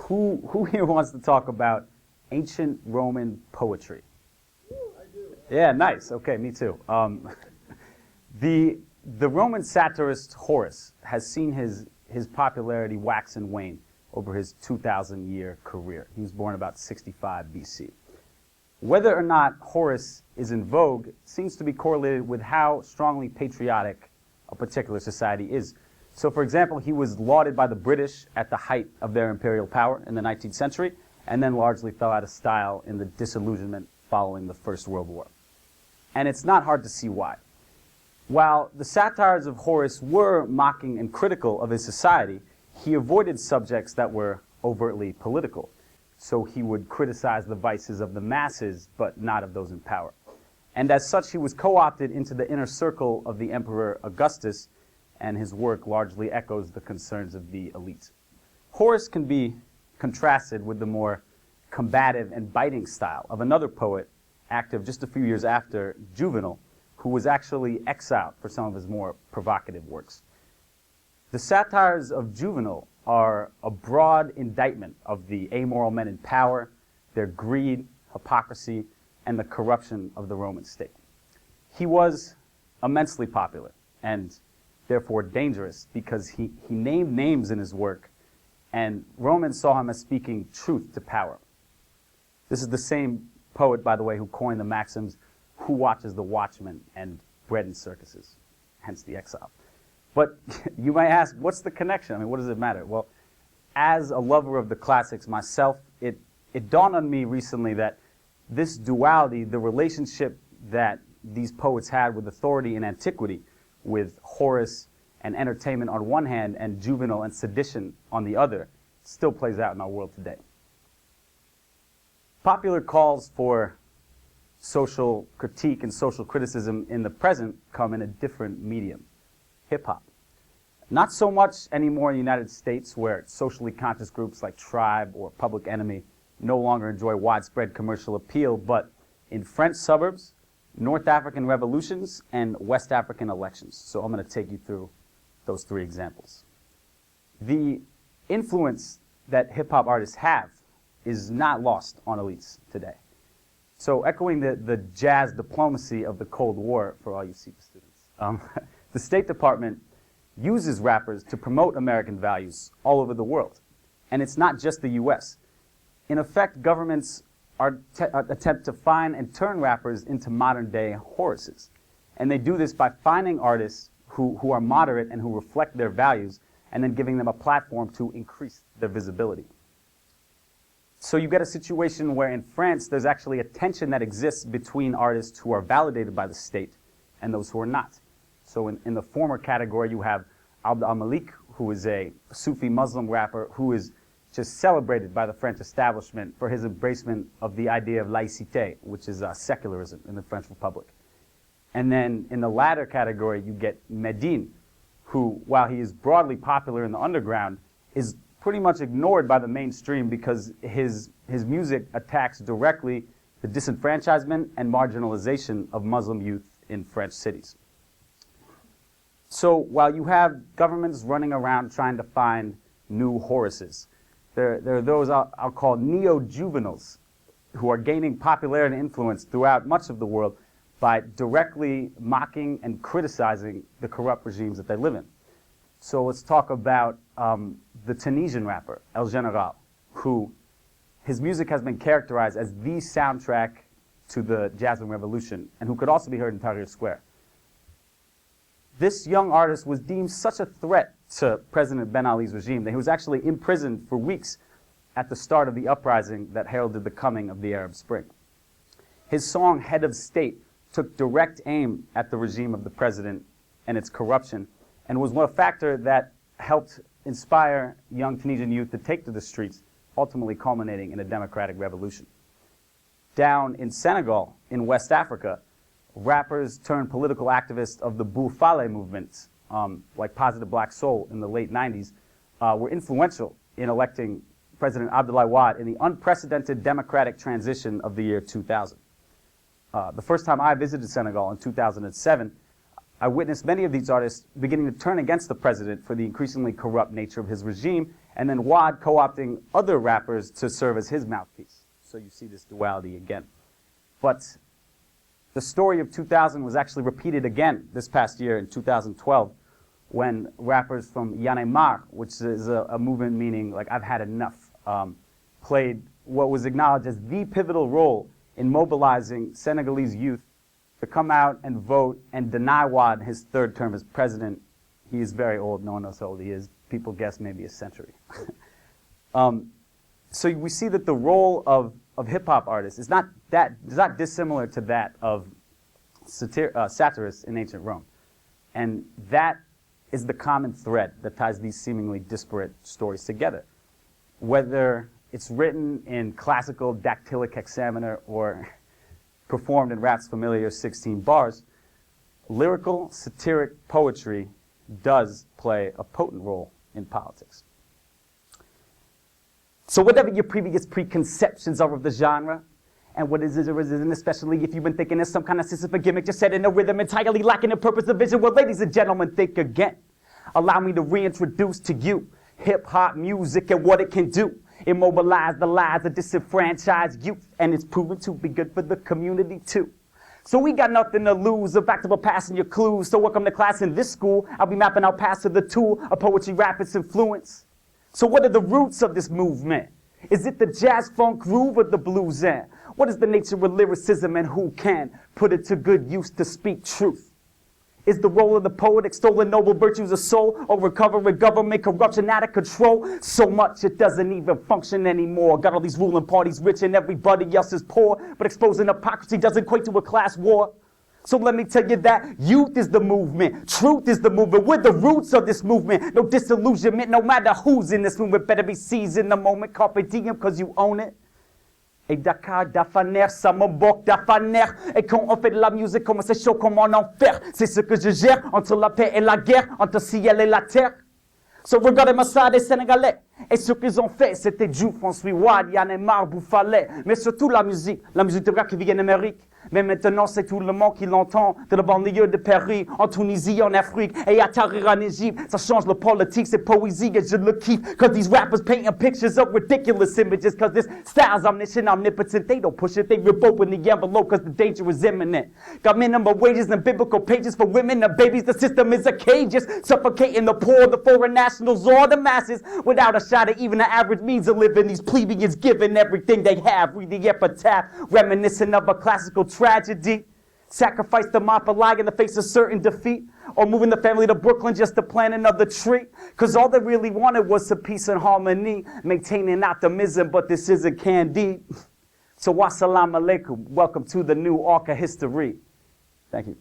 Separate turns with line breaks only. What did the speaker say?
Who here wants to talk about ancient Roman poetry?
I do.
Yeah, nice. Okay, me too. The Roman satirist Horace has seen his popularity wax and wane over his 2,000-year career. He was born about 65 BC. Whether or not Horace is in vogue seems to be correlated with how strongly patriotic a particular society is. So, for example, he was lauded by the British at the height of their imperial power in the 19th century, and then largely fell out of style in the disillusionment following the First World War. And it's not hard to see why. While the satires of Horace were mocking and critical of his society, he avoided subjects that were overtly political. So he would criticize the vices of the masses, but not of those in power. And as such, he was co-opted into the inner circle of the Emperor Augustus, and his work largely echoes the concerns of the elite. Horace can be contrasted with the more combative and biting style of another poet, active just a few years after, Juvenal, who was actually exiled for some of his more provocative works. The satires of Juvenal are a broad indictment of the amoral men in power, their greed, hypocrisy, and the corruption of the Roman state. He was immensely popular and therefore dangerous because he named names in his work, and Romans saw him as speaking truth to power. This is the same poet, by the way, who coined the maxims, "Who watches the watchman?" and "Bread in circuses," hence the exile. But you might ask, what's the connection? I mean, what does it matter? Well, as a lover of the classics myself, it dawned on me recently that this duality, the relationship that these poets had with authority in antiquity, with Horace and entertainment on one hand and Juvenal and sedition on the other, still plays out in our world today. Popular calls for social critique and social criticism in the present come in a different medium, hip-hop. Not so much anymore in the United States, where socially conscious groups like Tribe or Public Enemy no longer enjoy widespread commercial appeal, but in French suburbs, North African revolutions, and West African elections. So I'm going to take you through those three examples. The influence that hip-hop artists have is not lost on elites today. So echoing the jazz diplomacy of the Cold War for all you SIPA students, the State Department uses rappers to promote American values all over the world. And it's not just the US. In effect, governments attempt to find and turn rappers into modern-day Horaces. And they do this by finding artists who are moderate and who reflect their values, and then giving them a platform to increase their visibility. So you get a situation where in France, there's actually a tension that exists between artists who are validated by the state and those who are not. So in the former category, you have Abd al-Malik, who is a Sufi Muslim rapper who is just celebrated by the French establishment for his embracement of the idea of laïcité, which is secularism in the French Republic. And then in the latter category, you get Medine, who, while he is broadly popular in the underground, is pretty much ignored by the mainstream because his music attacks directly the disenfranchisement and marginalization of Muslim youth in French cities. So while you have governments running around trying to find new Horaces, there are those I'll call neo-juveniles who are gaining popularity and influence throughout much of the world by directly mocking and criticizing the corrupt regimes that they live in. So let's talk about the Tunisian rapper, El General, who his music has been characterized as the soundtrack to the Jasmine Revolution, and who could also be heard in Tahrir Square. This young artist was deemed such a threat to President Ben Ali's regime that he was actually imprisoned for weeks at the start of the uprising that heralded the coming of the Arab Spring. His song, Head of State, took direct aim at the regime of the president and its corruption, and was one factor that helped inspire young Tunisian youth to take to the streets, ultimately culminating in a democratic revolution. Down in Senegal, in West Africa, rappers turned political activists of the Boufale movement, like Positive Black Soul in the late 90s, were influential in electing President Abdoulaye Wade in the unprecedented democratic transition of the year 2000. The first time I visited Senegal in 2007, I witnessed many of these artists beginning to turn against the president for the increasingly corrupt nature of his regime, and then Wad co-opting other rappers to serve as his mouthpiece. So you see this duality again. But the story of 2000 was actually repeated again this past year in 2012 when rappers from Yanemar, which is a movement meaning like I've had enough, played what was acknowledged as the pivotal role in mobilizing Senegalese youth to come out and vote and deny Wad his third term as president. He is very old. No one knows how old he is. People guess maybe a century. So we see that the role of hip-hop artists is not dissimilar to that of satirists in ancient Rome. And that is the common thread that ties these seemingly disparate stories together. Whether it's written in classical dactylic hexameter or performed in rap's familiar 16 bars, lyrical satiric poetry does play a potent role in politics. So whatever your previous preconceptions are of the genre, and what is it or isn't, especially if you've been thinking it's some kind of Sisyphus gimmick just set in a rhythm entirely lacking in purpose of vision, well, ladies and gentlemen, think again. Allow me to reintroduce to you hip-hop music and what it can do. Immobilize the lives of disenfranchised youth, and it's proven to be good for the community too. So we got nothing to lose, in fact, about passing your clues. So welcome to class in this school. I'll be mapping out past to the tool of poetry, rap, its influence. So what are the roots of this movement? Is it the jazz funk groove or the blues end? What is the nature of lyricism and who can put it to good use to speak truth? Is the role of the poet extolling noble virtues of soul or recovering government corruption out of control? So much it doesn't even function anymore. Got all these ruling parties rich and everybody else is poor, but exposing hypocrisy doesn't equate to a class war. So let me tell you that youth is the movement, truth is the movement. We're the roots of this movement. No disillusionment, no matter who's in this movement. Better be seized in the moment, carpe diem, cause you own it. Et Dakar, Dafaner, ça m'emboque d'Afaner. Et quand on fait de la musique, comment c'est chaud, comment en faire. C'est ce que je gère entre la paix et la guerre, entre ciel et la terre. So regardez-moi ça des Sénégalais. Et ce qu'ils ont fait, c'était Diouf, François Wade, Yanemar, Bouffalais. Mais surtout la musique de rap qui vient d'Amérique. Mais maintenant, c'est tout le monde qui l'entend. De la banlieue de Paris, en Tunisie, en Afrique, et à Tahrir en Égypte. Ça change le politique, c'est poésie, et je le kiffe. Cause these rappers painting pictures of ridiculous images. Cause this style's omniscient, omnipotent. They don't push it, they rip open the envelope cause the danger is imminent. Got minimum wages and biblical pages for women and babies. The system is a cage, just suffocating the poor, the foreign nationals, or the masses. Without a shot at even the average means of living. These plebeians giving everything they have. Read the epitaph, reminiscent of a classical tragedy. Sacrifice the mob for lying in the face of certain defeat, or moving the family to Brooklyn just to plant another tree. Cause all they really wanted was some peace and harmony, maintaining optimism, but this isn't Candide. So wassalamu alaikum, welcome to the new arc of history. Thank you.